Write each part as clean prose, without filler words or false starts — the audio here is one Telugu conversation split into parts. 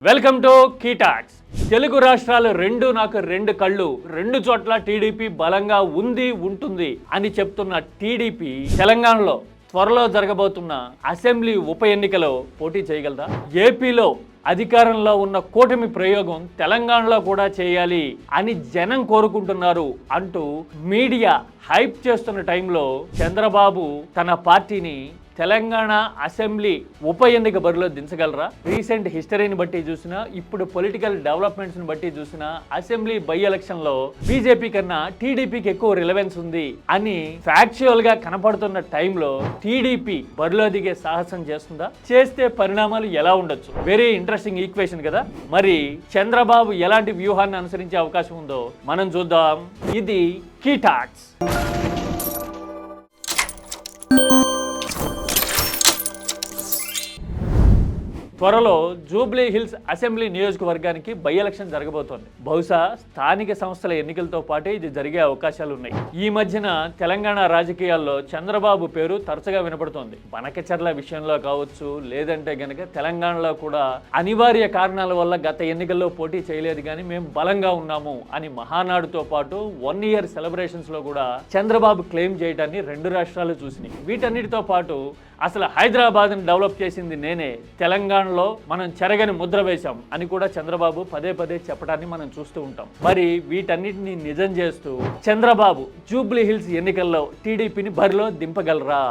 Welcome to కీటాక్స్. తెలుగు రాష్ట్రాలు నాకు రెండు కళ్ళు, రెండు చోట్ల టీడీపీ బలంగా ఉంటుంది అని చెప్తున్న టీడీపీ తెలంగాణలో త్వరలో జరగబోతున్న అసెంబ్లీ ఉప ఎన్నికలో పోటీ చేయగలదా? ఏపీలో అధికారంలో ఉన్న కూటమి ప్రయోగం తెలంగాణలో కూడా చేయాలి అని జనం కోరుకుంటున్నారు అంటూ మీడియా హైప్ చేస్తున్న టైంలో చంద్రబాబు తన పార్టీని తెలంగాణ అసెంబ్లీ ఉప ఎన్నిక బరిలో దించగలరా? రీసెంట్ హిస్టరీని బట్టి చూసినా, ఇప్పుడు పొలిటికల్ డెవలప్మెంట్స్ని బట్టి చూసినా అసెంబ్లీ బై ఎలక్షన్లో బీజేపీ కన్నా టీడీపీకి ఎక్కువ రిలవెన్స్ ఉంది అని ఫ్యాక్చువల్గా కనపడుతున్న టైంలో టీడీపీ బరిలో దిగే సాహసం చేస్తుందా? చేస్తే పరిణామాలు ఎలా ఉండొచ్చు? వెరీ ఇంట్రెస్టింగ్ ఈక్వేషన్ కదా. మరి చంద్రబాబు ఎలాంటి వ్యూహాన్ని అనుసరించే అవకాశం ఉందో మనం చూద్దాం. ఇది కీటాక్స్. త్వరలో జూబ్లీ హిల్స్ అసెంబ్లీ నియోజకవర్గానికి బై ఎలక్షన్ జరగబోతోంది. బహుశా స్థానిక సంస్థల ఎన్నికలతో పాటే ఇది జరిగే అవకాశాలు ఉన్నాయి. ఈ మధ్యన తెలంగాణ రాజకీయాల్లో చంద్రబాబు పేరు తరచుగా వినపడుతోంది. బనకచర్ల విషయంలో కావచ్చు, లేదంటే గనక తెలంగాణలో కూడా అనివార్య కారణాల వల్ల గత ఎన్నికల్లో పోటీ చేయలేదు కానీ మేము బలంగా ఉన్నాము అని మహానాడుతో పాటు 1 year సెలబ్రేషన్స్ లో కూడా చంద్రబాబు క్లెయిమ్ చేయడాన్ని రెండు రాష్ట్రాలు చూసినాయి. వీటన్నిటితో పాటు అసలు హైదరాబాద్ని డెవలప్ చేసింది నేనే, తెలంగాణలో మనం చెరగని ముద్ర వేశాం అని కూడా చంద్రబాబు పదే పదే చెప్పడాన్ని మనం చూస్తూ ఉంటాం. మరి వీటన్నిటిని నిజం చేస్తూ చంద్రబాబు జూబ్లీ హిల్స్ ఎన్నికల్లో టీడీపీని బరిలో దింపగలరా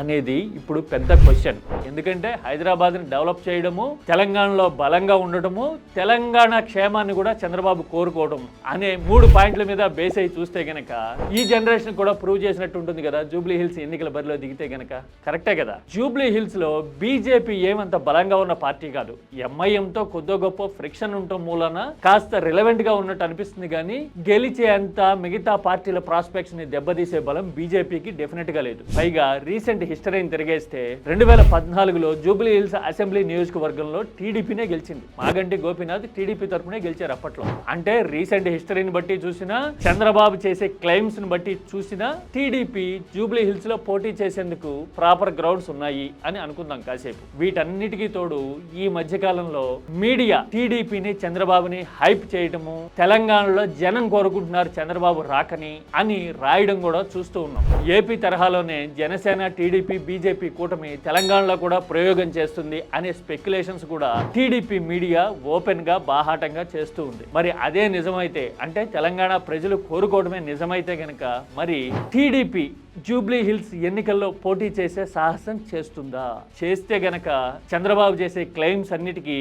అనేది ఇప్పుడు పెద్ద క్వశ్చన్. ఎందుకంటే హైదరాబాద్ని డెవలప్ చేయడము, తెలంగాణలో బలంగా ఉండటము, తెలంగాణ క్షేమాన్ని కూడా చంద్రబాబు కోరుకోవడం అనే 3 పాయింట్ల మీద బేస్ అయి చూస్తే గనక ఈ జనరేషన్ కూడా ప్రూవ్ చేసినట్టు ఉంటుంది కదా. జూబ్లీ హిల్స్ ఎన్నికల బరిలో దిగితే గనక కరెక్టే కదా. జూబ్లీ హిల్స్ లో బీజేపీ ఏమంత బలంగా ఉన్న పార్టీ కాదు. ఎంఐఎంతో కొద్ది గొప్ప ఫ్రిక్షన్ ఉండటం మూలన కాస్త రిలవెంట్ గా ఉన్నట్టు అనిపిస్తుంది కానీ గెలిచే అంత మిగతా పార్టీల ప్రాస్పెక్ట్స్ ని దెబ్బతీసే బలం బీజేపీకి డెఫినెట్ గా లేదు. పైగా రీసెంట్ హిస్టరీని తిరిగేస్తే 2014లో జూబ్లీ హిల్స్ అసెంబ్లీ నియోజకవర్గంలో టీడీపీనే గెలిచింది. మాగంటి గోపీనాథ్ టీడీపీ తరఫునే గెలిచారు అప్పట్లో. అంటే రీసెంట్ హిస్టరీని బట్టి చూసినా, చంద్రబాబు చేసే క్లెయిమ్స్ ని బట్టి చూసినా టీడీపీ జూబ్లీ హిల్స్ లో పోటీ చేసేందుకు ప్రాపర్ గ్రౌండ్స్ ఉన్నాయి అని అనుకుందాం కాసేపు. వీటన్నిటికీ తోడు ఈ మధ్యకాలంలో మీడియా టీడీపీని, చంద్రబాబుని హైప్ చేయటము, తెలంగాణలో జనం కోరుకుంటున్నారు చంద్రబాబు రాకని అని రాయడం కూడా చూస్తూ ఉన్నాం. ఏపీ తరహాలోనే జనసేన, టీడీపీ, బీజేపీ కూటమి తెలంగాణలో కూడా ప్రయోగం చేస్తుంది అనే స్పెక్యులేషన్స్ కూడా టీడీపీ మీడియా ఓపెన్ గా బాహాటంగా చేస్తూ ఉంది. మరి అదే నిజమైతే, అంటే తెలంగాణ ప్రజలు కోరుకోవడమే నిజమైతే గనక మరి టీడీపీ జూబ్లీ హిల్స్ ఎన్నికల్లో పోటీ చేసే సాహసం చేస్తుందా? చేస్తే గనక చంద్రబాబు చేసే క్లెయిమ్స్ అన్నిటికీ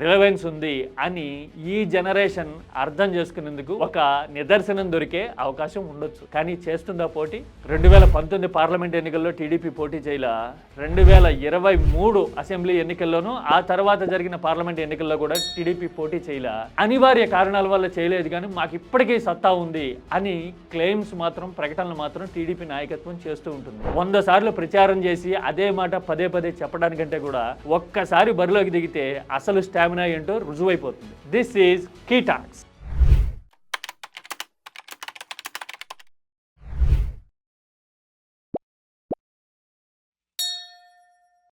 రిలవెన్స్ ఉంది అని ఈ జనరేషన్ అర్థం చేసుకునేందుకు ఒక నిదర్శనం దొరికే అవకాశం ఉండొచ్చు. కానీ చేస్తుందా పోటీ? 2019 పార్లమెంట్ ఎన్నికల్లో టీడీపీ పోటీ చేయలా, 2023 అసెంబ్లీ ఎన్నికల్లోనూ, ఆ తర్వాత జరిగిన పార్లమెంట్ ఎన్నికల్లో కూడా టీడీపీ పోటీ చేయలా. అనివార్య కారణాల వల్ల చేయలేదు కానీ మాకు ఇప్పటికీ సత్తా ఉంది అని క్లెయిమ్స్ మాత్రం, ప్రకటనలు మాత్రం టీడీపీ నాయకత్వం చేస్తూ ఉంటుంది. 100 సార్లు ప్రచారం చేసి అదే మాట పదే పదే చెప్పడానికంటే కూడా ఒక్కసారి బరిలోకి దిగితే అసలు స్టామినా ఏంటో రుజువైపోతుంది. This is కీటాక్స్.